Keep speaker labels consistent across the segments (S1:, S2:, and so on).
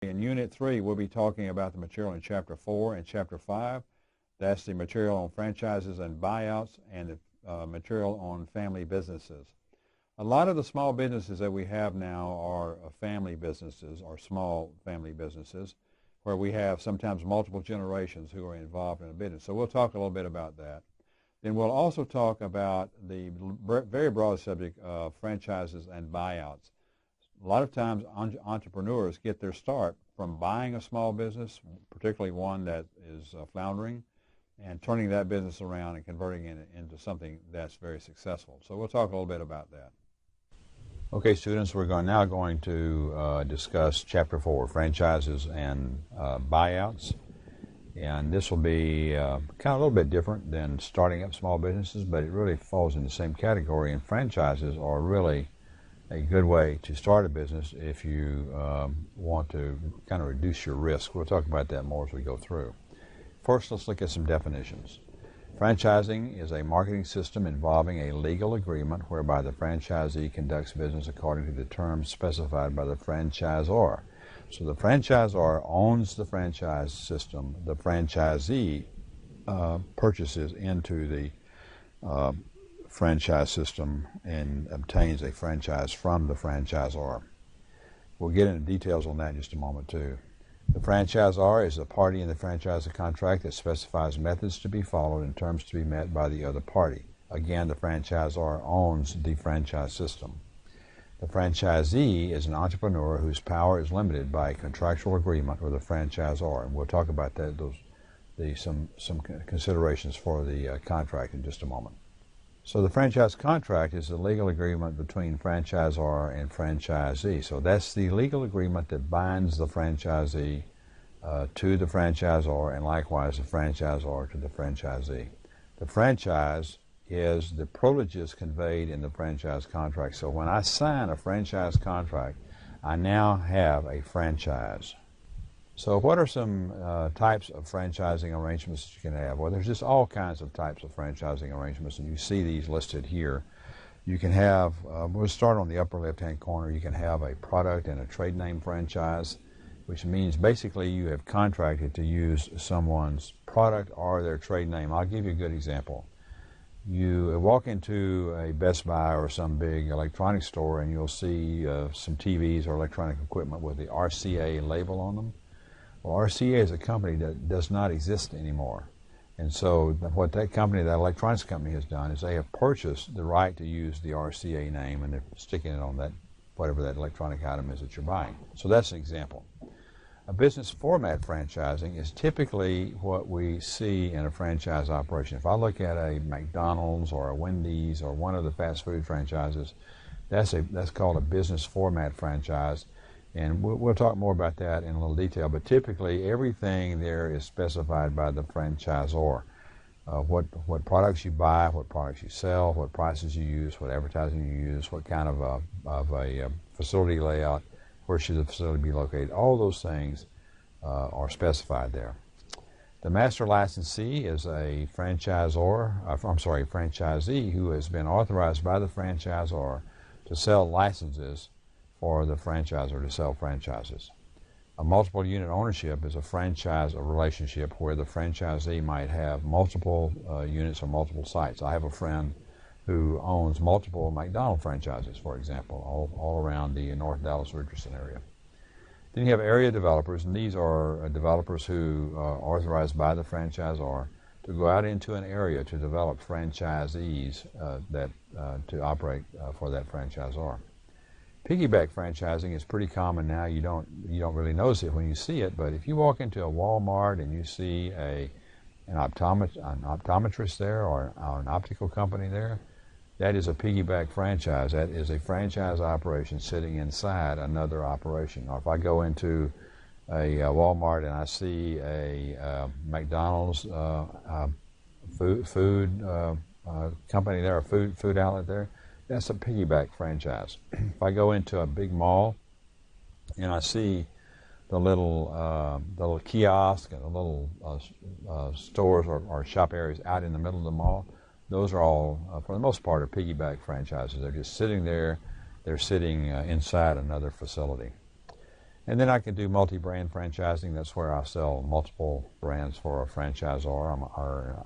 S1: In Unit 3, we'll be talking about the material in Chapter 4 and Chapter 5. That's the material on franchises and buyouts and the material on family businesses. A lot of the small businesses that we have now are family businesses or small family businesses where we have sometimes multiple generations who are involved in a business. So we'll talk a little bit about that. Then we'll also talk about the very broad subject of franchises and buyouts. A lot of times entrepreneurs get their start from buying a small business, particularly one that is floundering, and turning that business around and converting it into something that's very successful. So we'll talk a little bit about that. Okay, students, we're now going to discuss Chapter 4, franchises and buyouts. And this will be kind of a little bit different than starting up small businesses, but it really falls in the same category. And franchises are really a good way to start a business if you want to kind of reduce your risk. We'll talk about that more as we go through. First, let's look at some definitions. Franchising is a marketing system involving a legal agreement whereby the franchisee conducts business according to the terms specified by the franchisor. So the franchisor owns the franchise system. The franchisee purchases into the franchise system and obtains a franchise from the franchisor. We'll get into details on that in just a moment too. The franchisor is the party in the franchise contract that specifies methods to be followed and terms to be met by the other party. Again, the franchisor owns the franchise system. The franchisee is an entrepreneur whose power is limited by a contractual agreement with the franchisor, and we'll talk about that, some considerations for the contract in just a moment. So the franchise contract is the legal agreement between franchisor and franchisee. So that's the legal agreement that binds the franchisee to the franchisor, and likewise the franchisor to the franchisee. The franchise is the privileges conveyed in the franchise contract. So when I sign a franchise contract, I now have a franchise. So what are some types of franchising arrangements that you can have? Well, there's just all kinds of types of franchising arrangements, and you see these listed here. You can have, we'll start on the upper left-hand corner, you can have a product and a trade name franchise, which means basically you have contracted to use someone's product or their trade name. I'll give you a good example. You walk into a Best Buy or some big electronics store and you'll see some TVs or electronic equipment with the RCA label on them. Well, RCA is a company that does not exist anymore. And so what that company, that electronics company, has done is they have purchased the right to use the RCA name, and they're sticking it on that, whatever that electronic item is that you're buying. So that's an example. A business format franchising is typically what we see in a franchise operation. If I look at a McDonald's or a Wendy's or one of the fast food franchises, that's called a business format franchise. And we'll talk more about that in a little detail, but typically everything there is specified by the franchisor. What products you buy, what products you sell, what prices you use, what advertising you use, what kind of a facility layout, where should the facility be located. All those things are specified there. The master licensee is a franchisee who has been authorized by the franchisor to sell licenses for the franchisor to sell franchises. A multiple unit ownership is a franchise relationship where the franchisee might have multiple units or multiple sites. I have a friend who owns multiple McDonald's franchises, for example, all around the North Dallas-Richardson area. Then you have area developers, and these are developers who are authorized by the franchisor to go out into an area to develop franchisees to operate for that franchisor. Piggyback franchising is pretty common now. You don't really notice it when you see it, but if you walk into a Walmart and you see an optometrist there or an optical company there, that is a piggyback franchise. That is a franchise operation sitting inside another operation. Or if I go into a Walmart and I see a McDonald's food company there, a food outlet there, that's a piggyback franchise. If I go into a big mall and I see the little kiosk and the little stores or shop areas out in the middle of the mall, those are all, for the most part, are piggyback franchises. They're just sitting there. They're sitting inside another facility. And then I can do multi-brand franchising. That's where I sell multiple brands for a franchisor.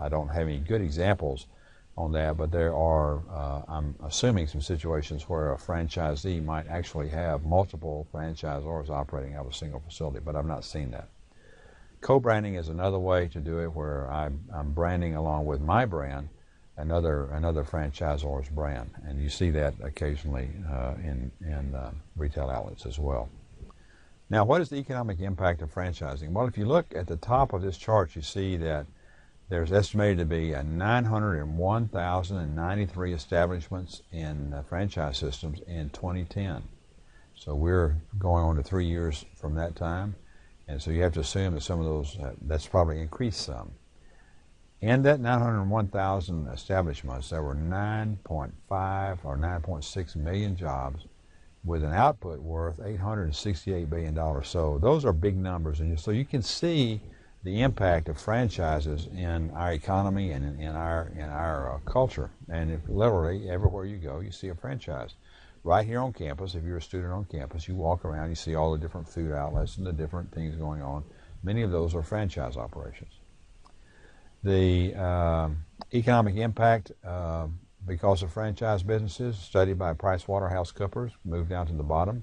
S1: I don't have any good examples on that, but there are, I'm assuming, some situations where a franchisee might actually have multiple franchisors operating out of a single facility, but I've not seen that. Co-branding is another way to do it, where I'm branding along with my brand another franchisor's brand, and you see that occasionally in retail outlets as well. Now, what is the economic impact of franchising? Well, if you look at the top of this chart, you see that there's estimated to be 901,093 establishments in franchise systems in 2010. So we're going on to 3 years from that time, and so you have to assume that some of those, that's probably increased some. In that 901,000 establishments, there were 9.5 or 9.6 million jobs with an output worth $868 billion. So those are big numbers, and so you can see the impact of franchises in our economy and in our culture. And if literally everywhere you go, you see a franchise. Right here on campus, if you're a student on campus, you walk around, you see all the different food outlets and the different things going on. Many of those are franchise operations. The economic impact because of franchise businesses, studied by PricewaterhouseCoopers, moved down to the bottom.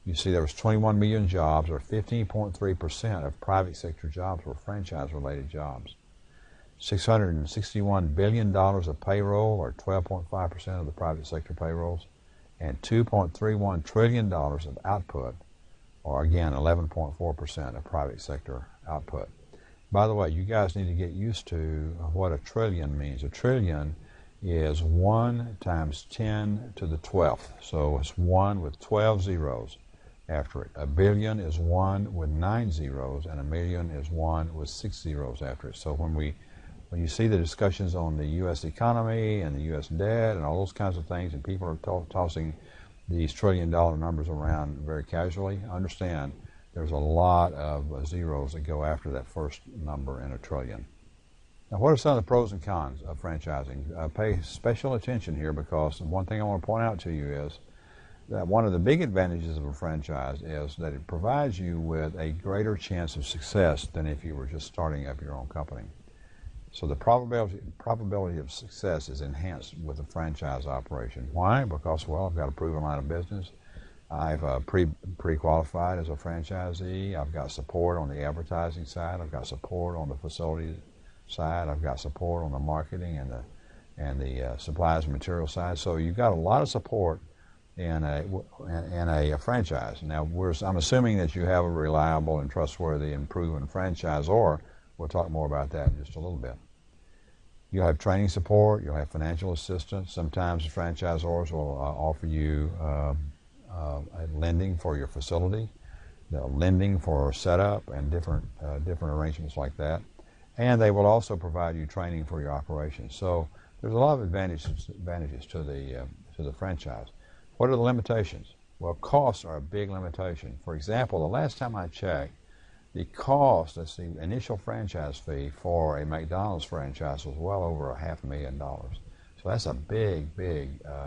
S1: You see there was 21 million jobs, or 15.3% of private sector jobs were franchise-related jobs. $661 billion of payroll, or 12.5% of the private sector payrolls, and $2.31 trillion of output, or again 11.4% of private sector output. By the way, you guys need to get used to what a trillion means. A trillion is 1 times 10 to the 12th. So it's 1 with 12 zeros after it. A billion is 1 with 9 zeros, and a million is 1 with 6 zeros after it. So when you see the discussions on the U.S. economy and the U.S. debt and all those kinds of things, and people are tossing these trillion-dollar numbers around very casually, understand there's a lot of zeros that go after that first number in a trillion. Now, what are some of the pros and cons of franchising? Pay special attention here, because one thing I want to point out to you is that one of the big advantages of a franchise is that it provides you with a greater chance of success than if you were just starting up your own company. So the probability of success is enhanced with a franchise operation. Why? Because, well, I've got a proven line of business. I've pre-qualified as a franchisee. I've got support on the advertising side. I've got support on the facility side. I've got support on the marketing and the supplies and material side. So you've got a lot of support in a franchise. Now, I'm assuming that you have a reliable and trustworthy and proven franchisor. We'll talk more about that in just a little bit. You'll have training support. You'll have financial assistance. Sometimes the franchisors will offer you lending for your facility, lending for setup, and different arrangements like that. And they will also provide you training for your operations. So there's a lot of advantages to the franchise. What are the limitations? Well, costs are a big limitation. For example, the last time I checked, the cost, that's the initial franchise fee for a McDonald's franchise, was well over $500,000. So that's a big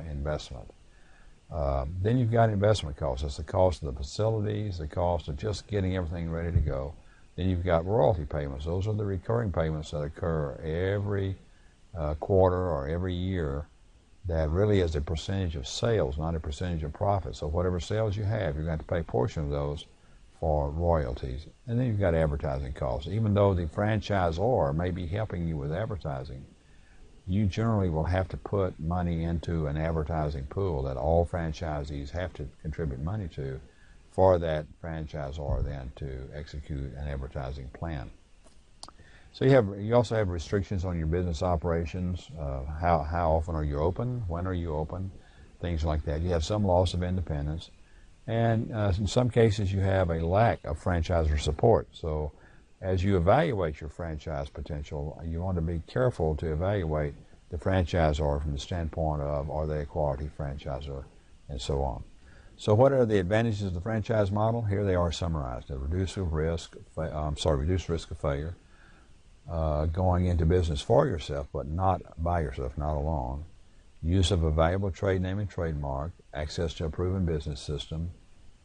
S1: investment. Then you've got investment costs. That's the cost of the facilities, the cost of just getting everything ready to go. Then you've got royalty payments. Those are the recurring payments that occur every quarter or every year. That really is a percentage of sales, not a percentage of profit. So whatever sales you have, you're going to have to pay a portion of those for royalties. And then you've got advertising costs. Even though the franchisor may be helping you with advertising, you generally will have to put money into an advertising pool that all franchisees have to contribute money to for that franchisor then to execute an advertising plan. So you also have restrictions on your business operations. How often are you open? When are you open? Things like that. You have some loss of independence. And in some cases, you have a lack of franchisor support. So as you evaluate your franchise potential, you want to be careful to evaluate the franchisor from the standpoint of, are they a quality franchisor, and so on. So what are the advantages of the franchise model? Here they are summarized. Reduced risk of failure. Going into business for yourself, but not by yourself, not alone. Use of a valuable trade name and trademark. Access to a proven business system.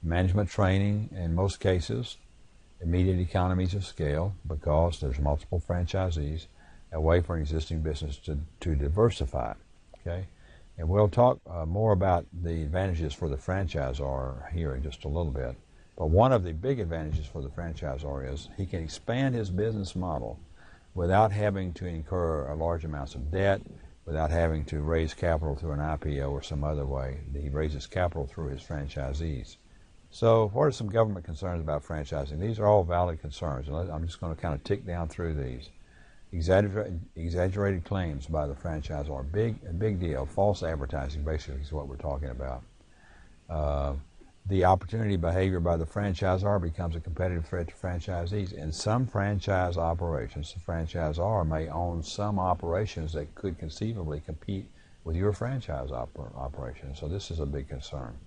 S1: management training in most cases, immediate economies of scale because there's multiple franchisees, a way for an existing business to diversify. Okay, and we'll talk more about the advantages for the franchisor here in just a little bit. But one of the big advantages for the franchisor is he can expand his business model without having to incur large amounts of debt, without having to raise capital through an IPO or some other way. He raises capital through his franchisees. So what are some government concerns about franchising? These are all valid concerns, and I'm just going to kind of tick down through these. Exaggerated claims by the franchisor, a big deal. False advertising basically is what we're talking about. The opportunity behavior by the franchisor becomes a competitive threat to franchisees. In some franchise operations, the franchisor may own some operations that could conceivably compete with your franchise operation. So this is a big concern.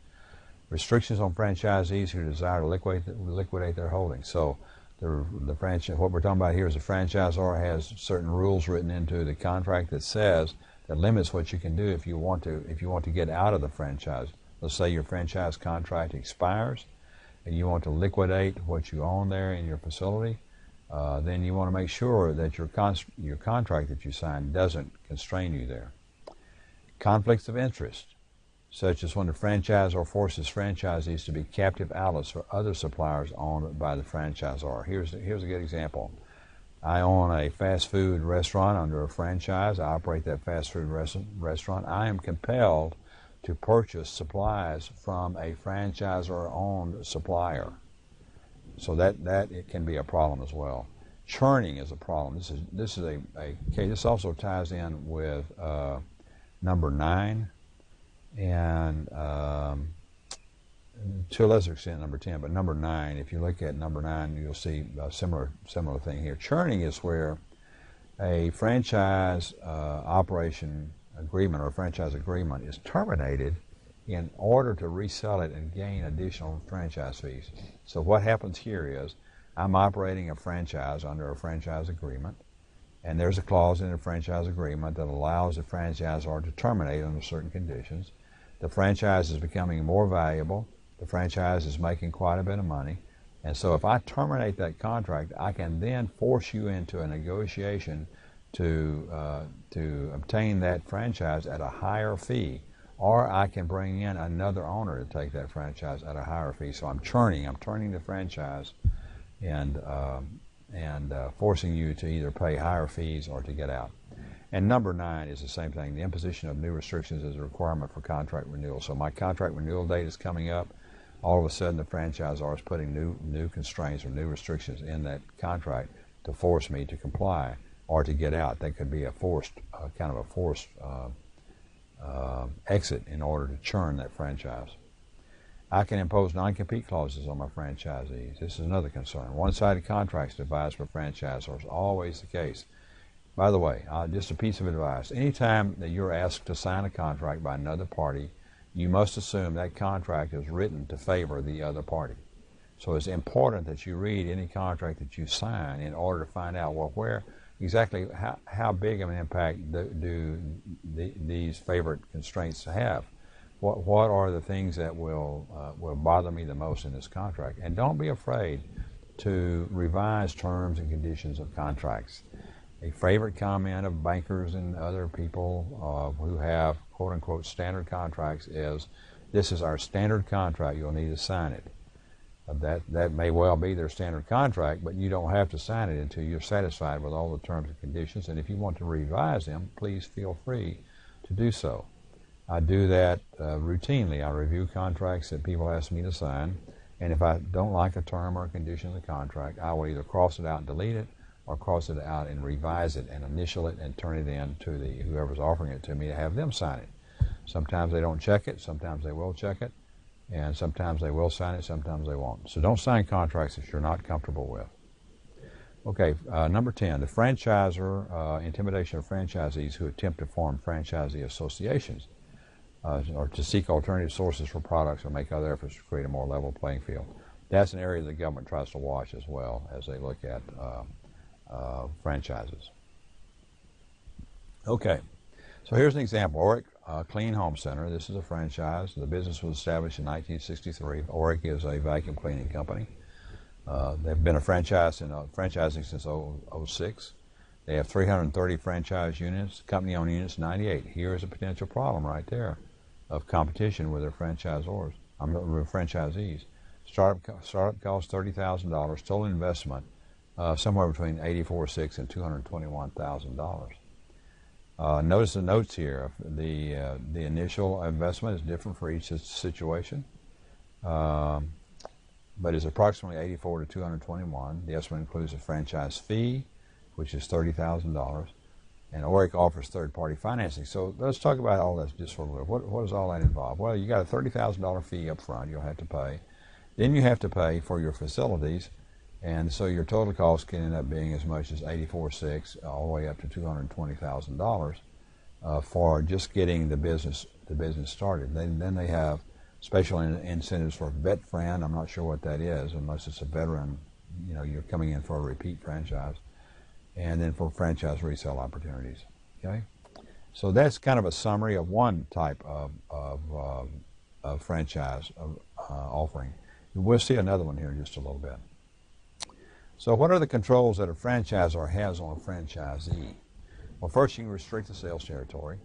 S1: Restrictions on franchisees who desire to liquidate their holdings. So the franchise, what we're talking about here is the franchisor has certain rules written into the contract that limits what you can do if you want to get out of the franchise. Let's say your franchise contract expires and you want to liquidate what you own there in your facility, then you want to make sure that your contract that you signed doesn't constrain you there. Conflicts of interest, such as when the franchisor forces franchisees to be captive outlets for other suppliers owned by the franchisor. Here's a good example. I own a fast food restaurant under a franchise. I operate that fast food restaurant. I am compelled to purchase supplies from a franchisor-owned supplier. So that it can be a problem as well. Churning is a problem. This is a case. This also ties in with number 9 and to a lesser extent number 10, but number 9. If you look at number 9, you'll see a similar thing here. Churning is where a franchise operation agreement or a franchise agreement is terminated in order to resell it and gain additional franchise fees. So what happens here is I'm operating a franchise under a franchise agreement, and there's a clause in the franchise agreement that allows the franchisor to terminate under certain conditions. The franchise is becoming more valuable. The franchise is making quite a bit of money. And so if I terminate that contract, I can then force you into a negotiation to obtain that franchise at a higher fee, or I can bring in another owner to take that franchise at a higher fee. So I'm turning the franchise and forcing you to either pay higher fees or to get out. And number 9 is the same thing. The imposition of new restrictions is a requirement for contract renewal. So my contract renewal date is coming up. All of a sudden the franchisor is putting new constraints or new restrictions in that contract to force me to comply or to get out. That could be a forced exit in order to churn that franchise. I can impose non-compete clauses on my franchisees. This is another concern. One-sided contracts devised for franchisors is always the case. By the way, just a piece of advice. Anytime that you're asked to sign a contract by another party, you must assume that contract is written to favor the other party. So it's important that you read any contract that you sign in order to find out, well, how big of an impact do these favored constraints have? What are the things that will bother me the most in this contract? And don't be afraid to revise terms and conditions of contracts. A favorite comment of bankers and other people who have quote-unquote standard contracts is, this is our standard contract, you'll need to sign it. That may well be their standard contract, but you don't have to sign it until you're satisfied with all the terms and conditions. And if you want to revise them, please feel free to do so. I do that routinely. I review contracts that people ask me to sign, and if I don't like a term or a condition of the contract, I will either cross it out and delete it, or cross it out and revise it and initial it and turn it in to whoever's offering it to me to have them sign it. Sometimes they don't check it, sometimes they will check it, and sometimes they will sign it, sometimes they won't. So don't sign contracts that you're not comfortable with. Okay, number 10, the franchisor, intimidation of franchisees who attempt to form franchisee associations or to seek alternative sources for products or make other efforts to create a more level playing field. That's an area the government tries to watch as well as they look at franchises. Okay, So here's an example. Oric Clean Home Center. This is a franchise. The business was established in 1963. Oric is a vacuum cleaning company. They've been franchising since 2006. They have 330 franchise units, company-owned units 98. Here is a potential problem right there of competition with their franchisees. Startup cost $30,000. Total investment somewhere between $84,600 and $221,000. Notice the notes here. The initial investment is different for each situation, but it's approximately $84,000 to $221,000. The estimate includes a franchise fee, which is $30,000, and Oric offers third-party financing. So let's talk about all that just for a little bit. What does all that involve? Well, you got a $30,000 fee up front you'll have to pay. Then you have to pay for your facilities, and so your total cost can end up being as much as $84,600 all the way up to $220,000 for just getting the business started. Then they have special incentives for vet friend. I'm not sure what that is unless it's a veteran. You're coming in for a repeat franchise. And then for franchise resale opportunities. Okay, so that's kind of a summary of one type of franchise offering. We'll see another one here in just a little bit. So what are the controls that a franchisor has on a franchisee? Well, first you can restrict the sales territory.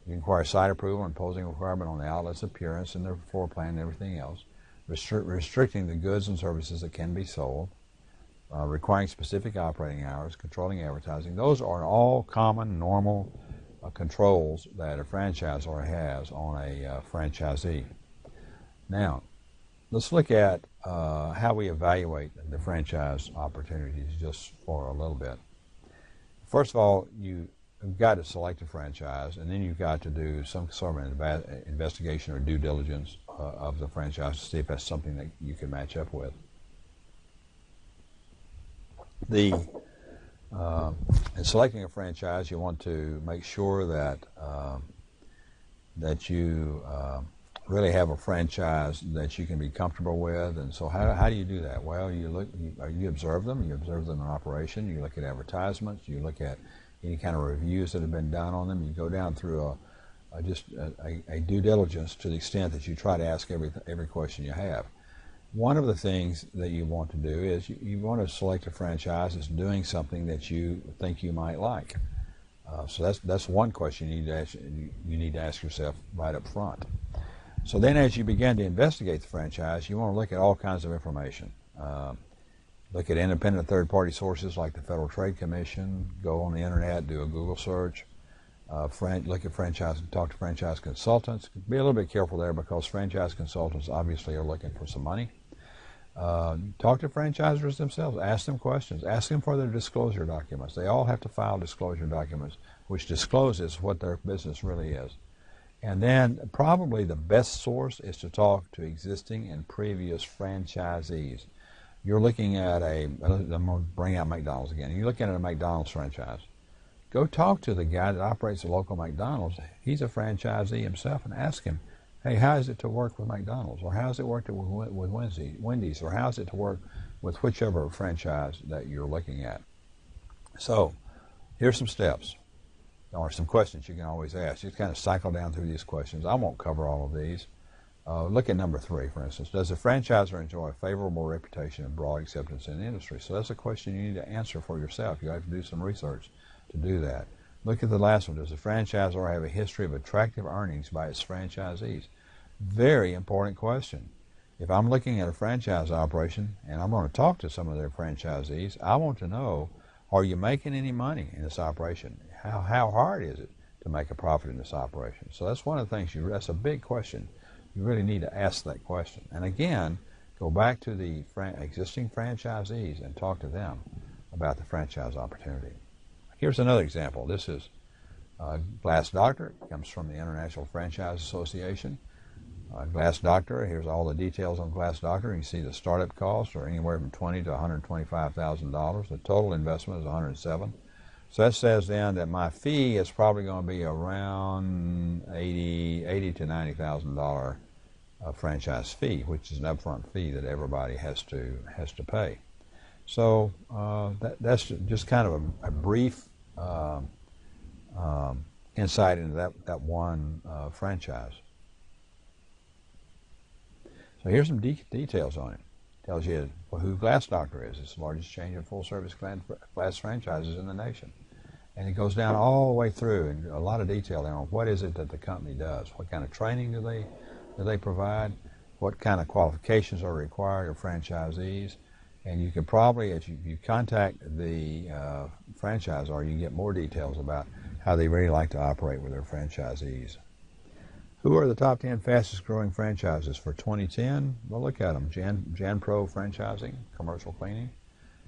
S1: You can require site approval and imposing a requirement on the outlet's appearance and their floor plan and everything else. Restricting the goods and services that can be sold. Requiring specific operating hours, controlling advertising. Those are all common, normal controls that a franchisor has on a franchisee. Now, let's look at how we evaluate the franchise opportunities just for a little bit. First of all, you've got to select a franchise, and then you've got to do some sort of investigation or due diligence of the franchise to see if that's something that you can match up with. In selecting a franchise, you want to make sure that you really have a franchise that you can be comfortable with. And so how do you do that? Well, you observe them. You observe them in operation. You look at advertisements. You look at any kind of reviews that have been done on them. You go down through a due diligence to the extent that you try to ask every question you have. One of the things that you want to do is you want to select a franchise that's doing something that you think you might like. So that's one question you need to ask yourself right up front. So then as you begin to investigate the franchise, you want to look at all kinds of information. Look at independent third-party sources like the Federal Trade Commission. Go on the internet, do a Google search. Look at franchise and talk to franchise consultants. Be a little bit careful there because franchise consultants obviously are looking for some money. Talk to franchisors themselves. Ask them questions. Ask them for their disclosure documents. They all have to file disclosure documents which discloses what their business really is. And then probably the best source is to talk to existing and previous franchisees. You're looking at I'm going to bring out McDonald's again. You're looking at a McDonald's franchise. Go talk to the guy that operates the local McDonald's. He's a franchisee himself, and ask him, hey, how is it to work with McDonald's? Or how is it work with Wendy's? Or how is it to work with whichever franchise that you're looking at? So here's some steps, or some questions you can always ask. You kind of cycle down through these questions. I won't cover all of these. Look at number 3, for instance. Does the franchisor enjoy a favorable reputation and broad acceptance in the industry? So that's a question you need to answer for yourself. You have to do some research to do that. Look at the last one. Does the franchisor have a history of attractive earnings by its franchisees? Very important question. If I'm looking at a franchise operation and I'm going to talk to some of their franchisees, I want to know, are you making any money in this operation? How hard is it to make a profit in this operation? So that's one of the things, that's a big question. You really need to ask that question. And again, go back to the existing franchisees and talk to them about the franchise opportunity. Here's another example. This is Glass Doctor. It comes from the International Franchise Association. Glass Doctor, here's all the details on Glass Doctor. You can see the startup costs are anywhere from $20,000 to $125,000. The total investment is $107,000. So that says then that my fee is probably going to be around $80,000 to $90,000 franchise fee, which is an upfront fee that everybody has to pay. So that's just kind of a brief insight into that one franchise. So here's some details on it. Tells you who Glass Doctor is. It's the largest chain of full-service glass franchises in the nation. And it goes down all the way through, and a lot of detail there on what is it that the company does. What kind of training do they provide? What kind of qualifications are required of franchisees? And you can probably, as you contact the franchisor, you can get more details about how they really like to operate with their franchisees. Who are the top 10 fastest growing franchises for 2010? Well, look at them. Janpro Franchising, commercial cleaning.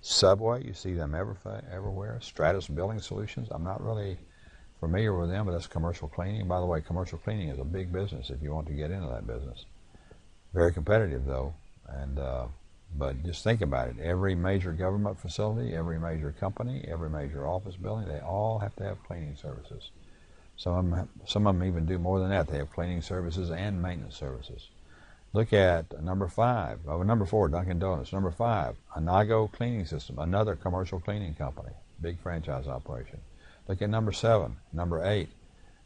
S1: Subway, you see them everywhere. Stratus Building Solutions, I'm not really familiar with them, but that's commercial cleaning. By the way, commercial cleaning is a big business if you want to get into that business. Very competitive, though. And but just think about it. Every major government facility, every major company, every major office building, they all have to have cleaning services. Some of them even do more than that. They have cleaning services and maintenance services. Look at number 5. Number 4, Dunkin' Donuts. Number 5, Anago Cleaning System, another commercial cleaning company, big franchise operation. Look at number 7, number 8,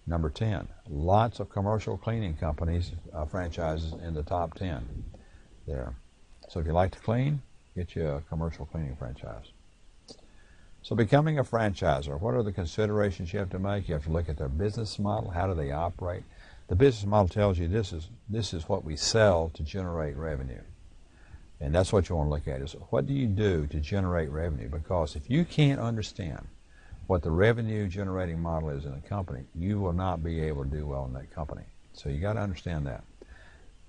S1: number 10. Lots of commercial cleaning companies, franchises in the top 10 there. So if you like to clean, get you a commercial cleaning franchise. So becoming a franchisor, what are the considerations you have to make? You have to look at their business model. How do they operate? The business model tells you this is what we sell to generate revenue. And that's what you want to look at is what do you do to generate revenue? Because if you can't understand what the revenue generating model is in a company, you will not be able to do well in that company. So you got to understand that.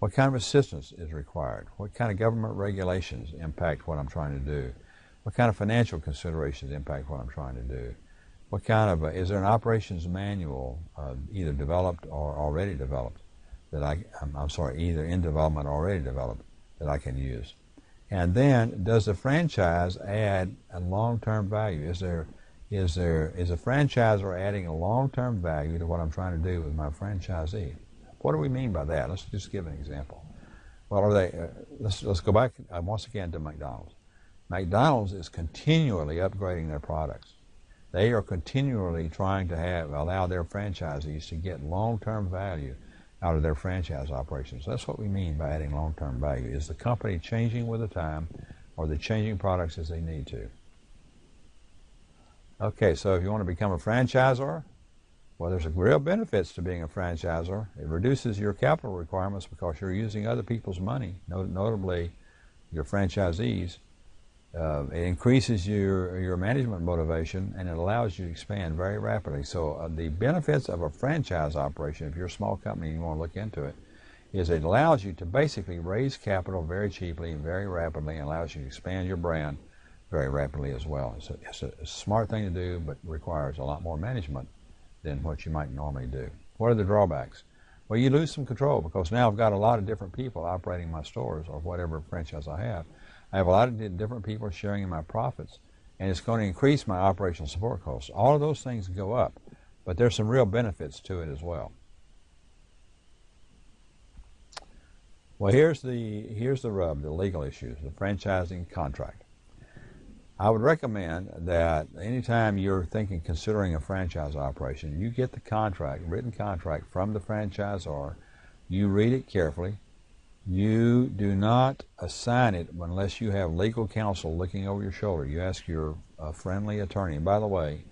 S1: What kind of assistance is required? What kind of government regulations impact what I'm trying to do? What kind of financial considerations impact what I'm trying to do? What kind of, is there an operations manual either developed or already developed that either in development or already developed that I can use? And then, does the franchise add a long-term value? Is a franchisor adding a long-term value to what I'm trying to do with my franchisee? What do we mean by that? Let's just give an example. Well, let's go back once again to McDonald's. McDonald's is continually upgrading their products. They are continually trying to allow their franchisees to get long-term value out of their franchise operations. That's what we mean by adding long-term value. Is the company changing with the time, or they're changing products as they need to? Okay, so if you want to become a franchisor, well, there's real benefits to being a franchisor. It reduces your capital requirements because you're using other people's money, notably your franchisees. It increases your management motivation, and it allows you to expand very rapidly. So the benefits of a franchise operation, if you're a small company and you want to look into it, is it allows you to basically raise capital very cheaply and very rapidly, and allows you to expand your brand very rapidly as well. It's a smart thing to do, but requires a lot more management than what you might normally do. What are the drawbacks? Well, you lose some control because now I've got a lot of different people operating my stores or whatever franchise I have. I have a lot of different people sharing in my profits, and it's going to increase my operational support costs. All of those things go up, but there's some real benefits to it as well. Well, here's the rub, the legal issues, the franchising contract. I would recommend that anytime you're considering a franchise operation, you get the contract, written contract from the franchisor, you read it carefully. You do not assign it unless you have legal counsel looking over your shoulder. You ask your friendly attorney. And by the way,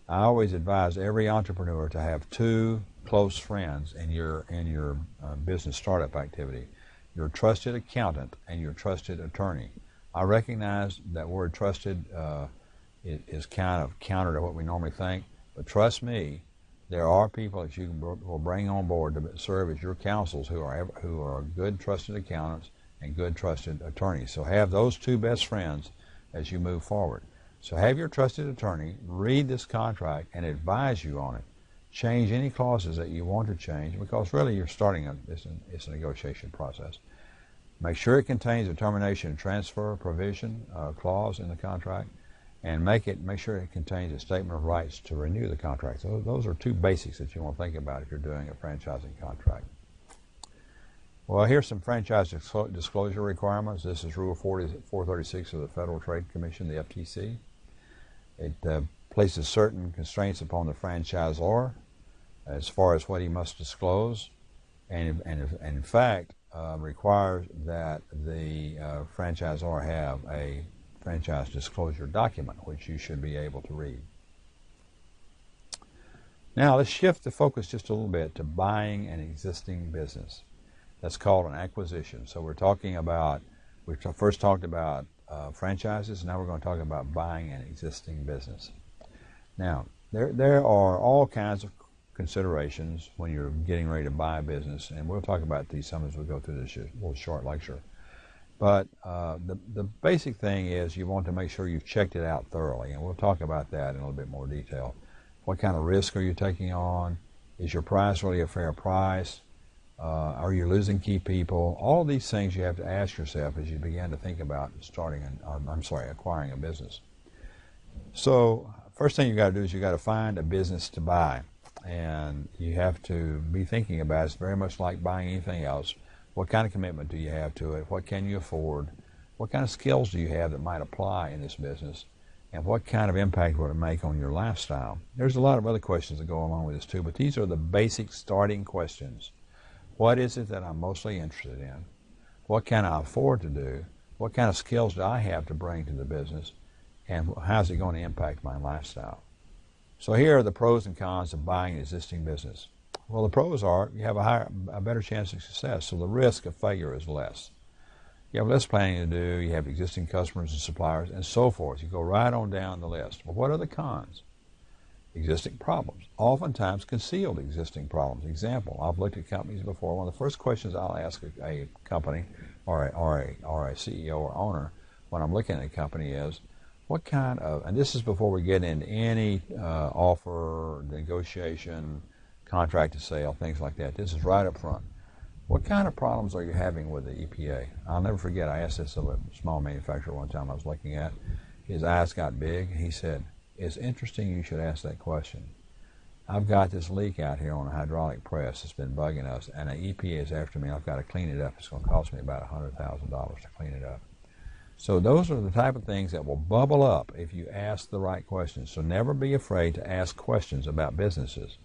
S1: I always advise every entrepreneur to have 2 close friends in your business startup activity: your trusted accountant and your trusted attorney. I recognize that word trusted is kind of counter to what we normally think, but trust me, there are people that you will bring on board to serve as your counsels who are good trusted accountants and good trusted attorneys. So have those 2 best friends as you move forward. So have your trusted attorney read this contract and advise you on it. Change any clauses that you want to change, because really you're starting it's a negotiation process. Make sure it contains a termination and transfer provision clause in the contract, and make sure it contains a statement of rights to renew the contract. So those are 2 basics that you want to think about if you're doing a franchising contract. Well, here's some franchise disclosure requirements. This is Rule 436 of the Federal Trade Commission, the FTC. It places certain constraints upon the franchisor. as far as what he must disclose, and in fact requires that the franchisor have a franchise disclosure document, which you should be able to read. Now let's shift the focus just a little bit to buying an existing business. That's called an acquisition. So we first talked about franchises. Now we're going to talk about buying an existing business. Now there are all kinds of considerations when you're getting ready to buy a business, and we'll talk about these some as we go through this little short lecture. But the basic thing is you want to make sure you've checked it out thoroughly, and we'll talk about that in a little bit more detail. What kind of risk are you taking on? Is your price really a fair price? Are you losing key people? All these things you have to ask yourself as you begin to think about acquiring a business. So first thing you got to do is you got to find a business to buy, and you have to be thinking about it. It's very much like buying anything else. What kind of commitment do you have to it? What can you afford? What kind of skills do you have that might apply in this business? And what kind of impact will it make on your lifestyle? There's a lot of other questions that go along with this too, but these are the basic starting questions. What is it that I'm mostly interested in? What can I afford to do? What kind of skills do I have to bring to the business? And how's it going to impact my lifestyle? So here are the pros and cons of buying an existing business. Well, the pros are you have a better chance of success, so the risk of failure is less. You have less planning to do, you have existing customers and suppliers, and so forth. You go right on down the list. Well, what are the cons? Existing problems. Oftentimes concealed existing problems. Example, I've looked at companies before. One of the first questions I'll ask a company or a CEO or owner when I'm looking at a company is, what kind of, and this is before we get into any offer, negotiation, contract to sale, things like that. This is right up front. What kind of problems are you having with the EPA? I'll never forget, I asked this of a small manufacturer one time I was looking at. His eyes got big. He said, it's interesting you should ask that question. I've got this leak out here on a hydraulic press that's been bugging us, and the EPA is after me. I've got to clean it up. It's going to cost me about $100,000 to clean it up. So those are the type of things that will bubble up if you ask the right questions. So never be afraid to ask questions about businesses.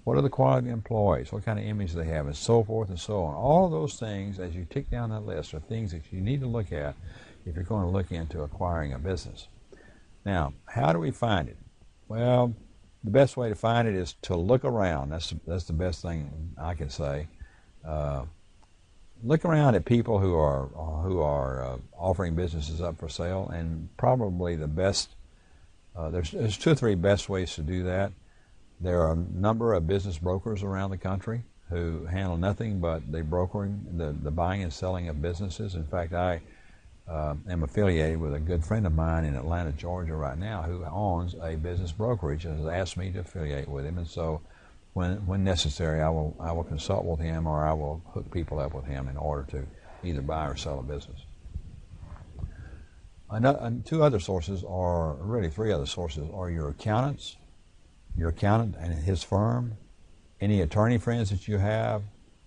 S1: What are the quality of employees? What kind of image do they have? And so forth and so on. All of those things, as you tick down that list, are things that you need to look at if you're going to look into acquiring a business. Now, how do we find it? Well, the best way to find it is to look around. That's the best thing I can say. Look around at people who are offering businesses up for sale, and probably the best. There's 2 or 3 best ways to do that. There are a number of business brokers around the country who handle nothing but the brokering, the buying and selling of businesses. In fact, I am affiliated with a good friend of mine in Atlanta, Georgia right now who owns a business brokerage and has asked me to affiliate with him. And so when necessary, I will consult with him, or I will hook people up with him in order to either buy or sell a business. 2 other sources, or really 3 other sources, are your accountants, your accountant and his firm, any attorney friends that you have,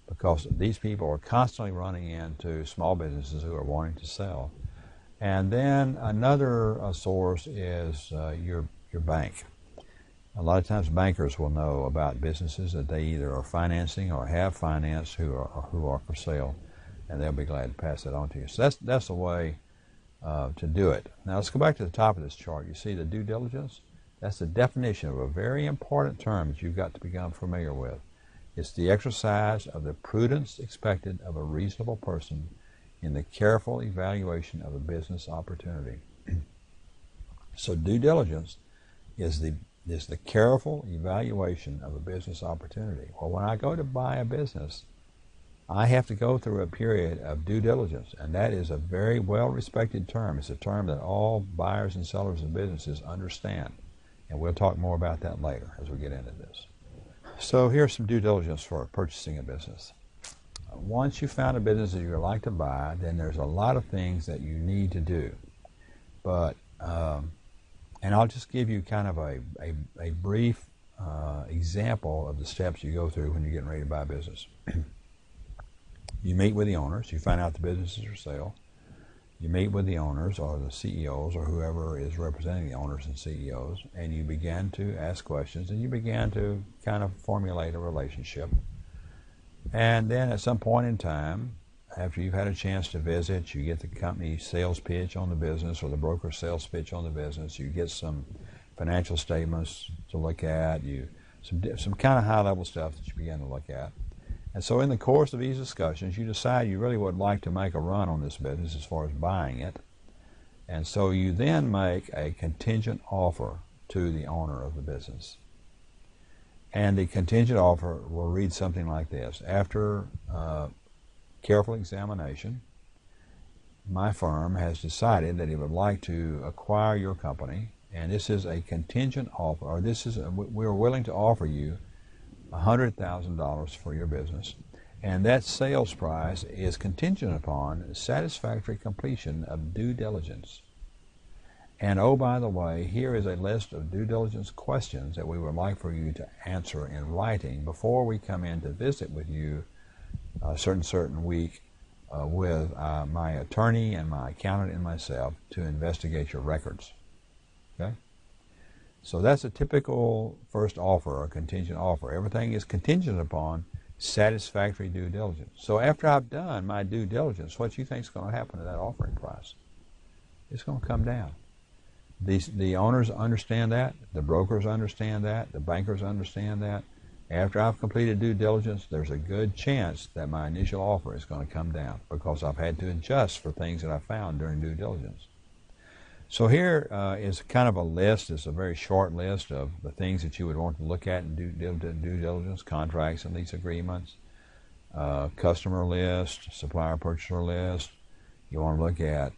S1: because these people are constantly running into small businesses who are wanting to sell. And then another source is your bank. A lot of times bankers will know about businesses that they either are financing or have financed who are for sale, and they'll be glad to pass that on to you. So that's the way to do it. Now let's go back to the top of this chart. You see the due diligence? That's the definition of a very important term that you've got to become familiar with. It's the exercise of the prudence expected of a reasonable person in the careful evaluation of a business opportunity. So due diligence is the careful evaluation of a business opportunity. Well, when I go to buy a business, I have to go through a period of due diligence, and that is a very well-respected term. It's a term that all buyers and sellers of businesses understand, and we'll talk more about that later as we get into this. So here's some due diligence for purchasing a business. Once you've found a business that you would like to buy, then there's a lot of things that you need to do. But and I'll just give you kind of a brief example of the steps you go through when you're getting ready to buy a business. You meet with the owners. You find out the business is for sale. You meet with the owners or the CEOs or whoever is representing the owners and CEOs, and you begin to ask questions, and you begin to kind of formulate a relationship. And then at some point in time, after you've had a chance to visit, you get the company sales pitch on the business or the broker sales pitch on the business. You get some financial statements to look at, some kind of high-level stuff that you begin to look at. And so in the course of these discussions, you decide you really would like to make a run on this business as far as buying it. And so you then make a contingent offer to the owner of the business. And the contingent offer will read something like this. After careful examination, my firm has decided that it would like to acquire your company, and this is a contingent offer, or we're willing to offer you $100,000 for your business, and that sales price is contingent upon satisfactory completion of due diligence. And oh, by the way, here is a list of due diligence questions that we would like for you to answer in writing before we come in to visit with you a certain week with my attorney and my accountant and myself to investigate your records. Okay? So that's a typical first offer or contingent offer. Everything is contingent upon satisfactory due diligence. So after I've done my due diligence, what do you think is going to happen to that offering price? It's going to come down. The owners understand that, the brokers understand that, the bankers understand that. After I've completed due diligence, there's a good chance that my initial offer is going to come down because I've had to adjust for things that I found during due diligence. So here is kind of a list. It's a very short list of the things that you would want to look at in due diligence: contracts and lease agreements, customer list, supplier purchaser list. You want to look at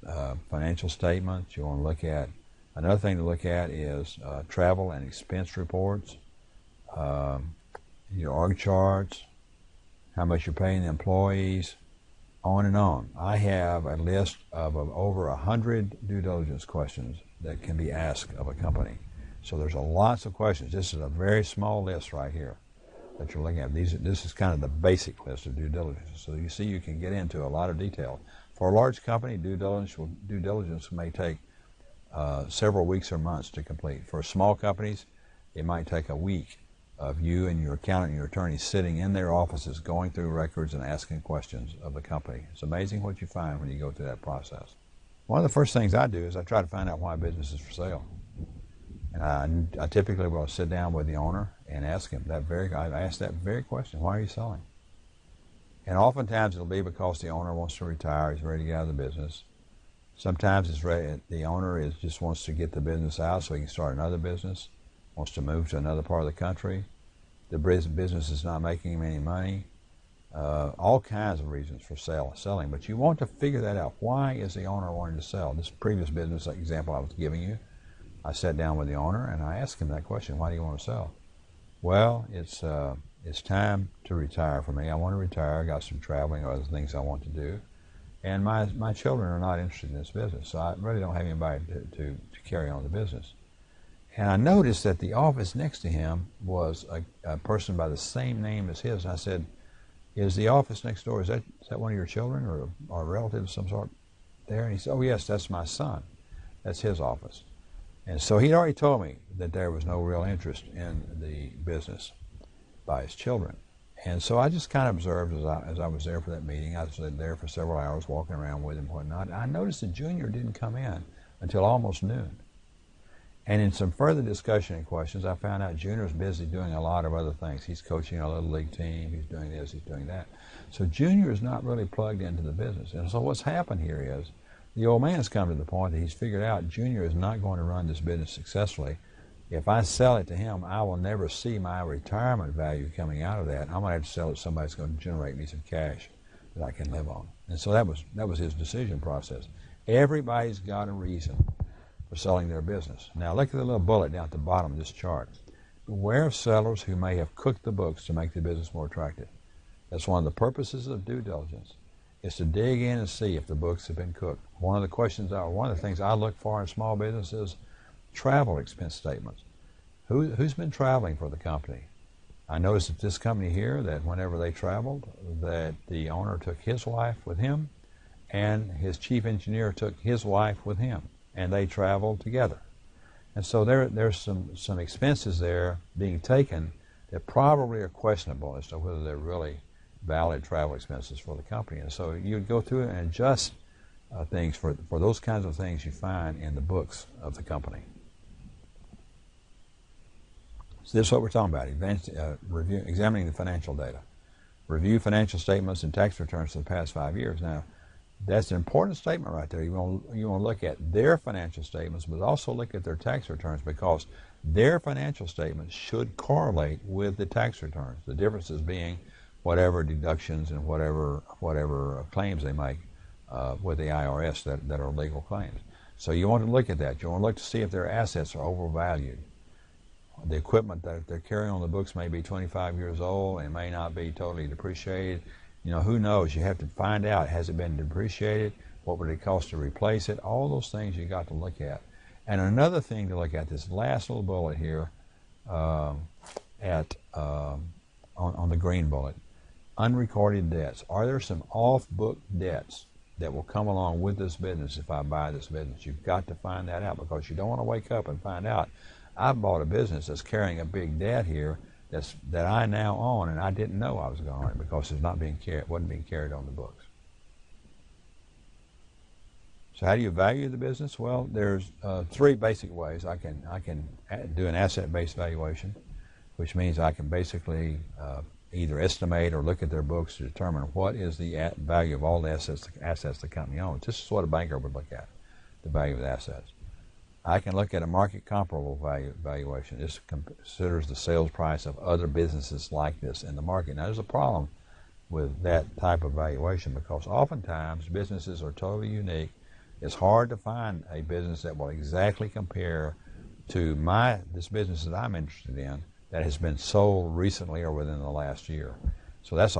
S1: financial statements. You want to look at, another thing to look at is travel and expense reports, your org charts, how much you're paying the employees, on and on. I have a list of over 100 due diligence questions that can be asked of a company. So there's lots of questions. This is a very small list right here that you're looking at. This is kind of the basic list of due diligence. So you see, you can get into a lot of detail. For a large company, due diligence may take several weeks or months to complete. For small companies, it might take a week of you and your accountant and your attorney sitting in their offices going through records and asking questions of the company. It's amazing what you find when you go through that process. One of the first things I do is I try to find out why a business is for sale. And I typically will sit down with the owner and ask him I ask that very question: why are you selling? And oftentimes it'll be because the owner wants to retire, he's ready to get out of the business. Sometimes the owner just wants to get the business out so he can start another business, wants to move to another part of the country. The business is not making him any money. All kinds of reasons for selling, but you want to figure that out. Why is the owner wanting to sell? This previous business example I was giving you, I sat down with the owner and I asked him that question: why do you want to sell? Well, it's time to retire for me. I want to retire. I got some traveling or other things I want to do, and my children are not interested in this business, so I really don't have anybody to carry on the business. And I noticed that the office next to him was a person by the same name as his. And I said, is the office next door, is that one of your children or a relative of some sort there? And he said, oh yes, that's my son. That's his office. And so he'd already told me that there was no real interest in the business by his children. And so I just kind of observed as I was there for that meeting. I was there for several hours walking around with him and whatnot. I noticed that Junior didn't come in until almost noon. And in some further discussion and questions, I found out Junior's busy doing a lot of other things. He's coaching a little league team, he's doing this, he's doing that. So Junior is not really plugged into the business. And so what's happened here is the old man's come to the point that he's figured out Junior is not going to run this business successfully. If I sell it to him, I will never see my retirement value coming out of that. I'm going to have to sell it to somebody that's going to generate me some cash that I can live on. And so that was his decision process. Everybody's got a reason for selling their business. Now look at the little bullet down at the bottom of this chart. Beware of sellers who may have cooked the books to make the business more attractive. That's one of the purposes of due diligence, is to dig in and see if the books have been cooked. One of the things I look for in small business is travel expense statements. Who's been traveling for the company? I noticed at this company here that whenever they traveled, that the owner took his wife with him, and his chief engineer took his wife with him, and they traveled together. And so there's some expenses there being taken that probably are questionable as to whether they're really valid travel expenses for the company. And so you'd go through and adjust things for those kinds of things you find in the books of the company. So this is what we're talking about, examining the financial data. Review financial statements and tax returns for the past 5 years. Now, that's an important statement right there. You want to look at their financial statements, but also look at their tax returns, because their financial statements should correlate with the tax returns. The differences being whatever deductions and whatever claims they make with the IRS that are legal claims. So you want to look at that. You want to look to see if their assets are overvalued. The equipment that they're carrying on the books may be 25 years old and may not be totally depreciated. You know, who knows? You have to find out, has it been depreciated? What would it cost to replace it? All those things you got to look at. And another thing to look at, this last little bullet here on the green bullet, unrecorded debts. Are there some off-book debts that will come along with this business if I buy this business? You've got to find that out, because you don't want to wake up and find out, I bought a business that's carrying a big debt here that I now own, and I didn't know I was going to own it because it's not wasn't being carried on the books. So how do you value the business? Well, there's 3 basic ways. I can do an asset-based valuation, which means I can basically either estimate or look at their books to determine what is the value of all the assets the company owns. This is what a banker would look at, the value of the assets. I can look at a market comparable valuation. This considers the sales price of other businesses like this in the market. Now, there's a problem with that type of valuation, because oftentimes businesses are totally unique. It's hard to find a business that will exactly compare to this business that I'm interested in that has been sold recently or within the last year. So that's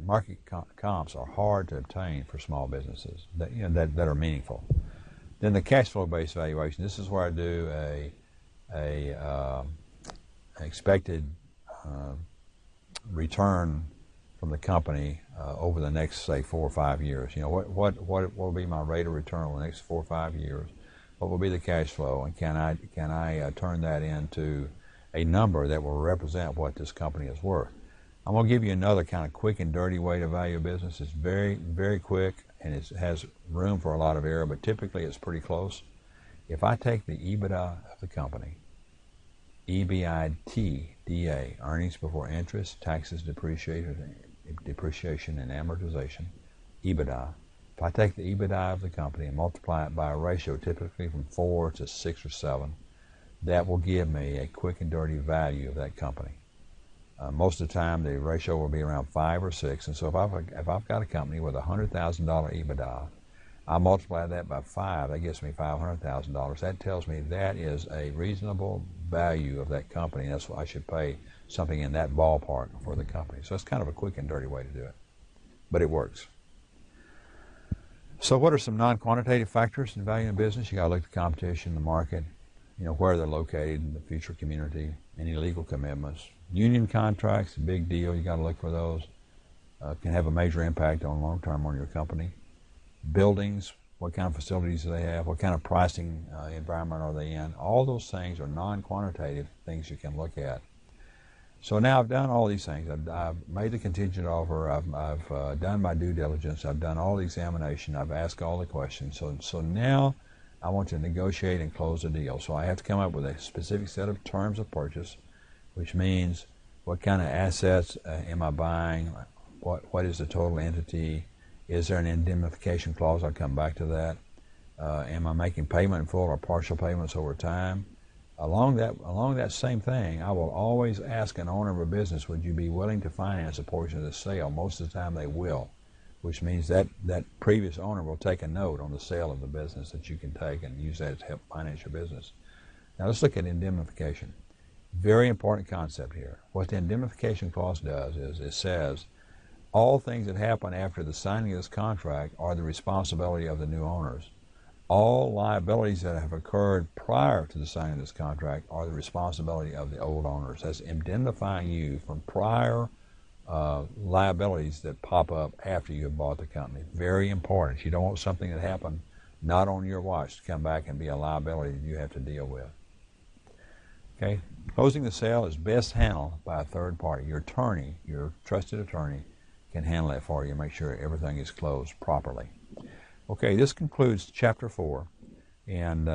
S1: market comps are hard to obtain for small businesses that are meaningful. Then the cash flow based valuation. This is where I do a expected return from the company over the next, say, 4 or 5 years. You know, what will be my rate of return over the next 4 or 5 years? What will be the cash flow, and can I turn that into a number that will represent what this company is worth? I'm going to give you another kind of quick and dirty way to value a business. It's very, very quick, and it has room for a lot of error, but typically it's pretty close. If I take the EBITDA of the company, EBITDA, earnings before interest, taxes, depreciation, and amortization, EBITDA. If I take the EBITDA of the company and multiply it by a ratio typically from 4 to 6 or 7, that will give me a quick and dirty value of that company. Most of the time, the ratio will be around 5 or 6. And so if I've got a company with $100,000 EBITDA, I multiply that by 5, that gives me $500,000. That tells me that is a reasonable value of that company. That's why I should pay something in that ballpark for the company. So it's kind of a quick and dirty way to do it, but it works. So what are some non-quantitative factors in valuing a business? You got to look at the competition, the market, where they're located in the future community, any legal commitments. Union contracts, a big deal. You got to look for those. Can have a major impact on long-term on your company. Buildings, what kind of facilities do they have? What kind of pricing environment are they in? All those things are non-quantitative things you can look at. So now I've done all these things. I've made the contingent offer. I've done my due diligence. I've done all the examination. I've asked all the questions. So now I want to negotiate and close the deal. So I have to come up with a specific set of terms of purchase, which means what kind of assets am I buying? What is the total entity? Is there an indemnification clause? I'll come back to that. Am I making payment in full or partial payments over time? Along that same thing, I will always ask an owner of a business, would you be willing to finance a portion of the sale? Most of the time they will, which means that previous owner will take a note on the sale of the business that you can take and use that to help finance your business. Now let's look at indemnification. Very important concept here. What the indemnification clause does is it says all things that happen after the signing of this contract are the responsibility of the new owners. All liabilities that have occurred prior to the signing of this contract are the responsibility of the old owners. That's indemnifying you from prior liabilities that pop up after you have bought the company. Very important. You don't want something that happened not on your watch to come back and be a liability that you have to deal with. Okay? Closing the sale is best handled by a third party. Your attorney, your trusted attorney, can handle that for you and make sure everything is closed properly. Okay, this concludes Chapter 4, and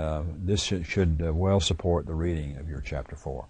S1: this should well support the reading of your Chapter 4.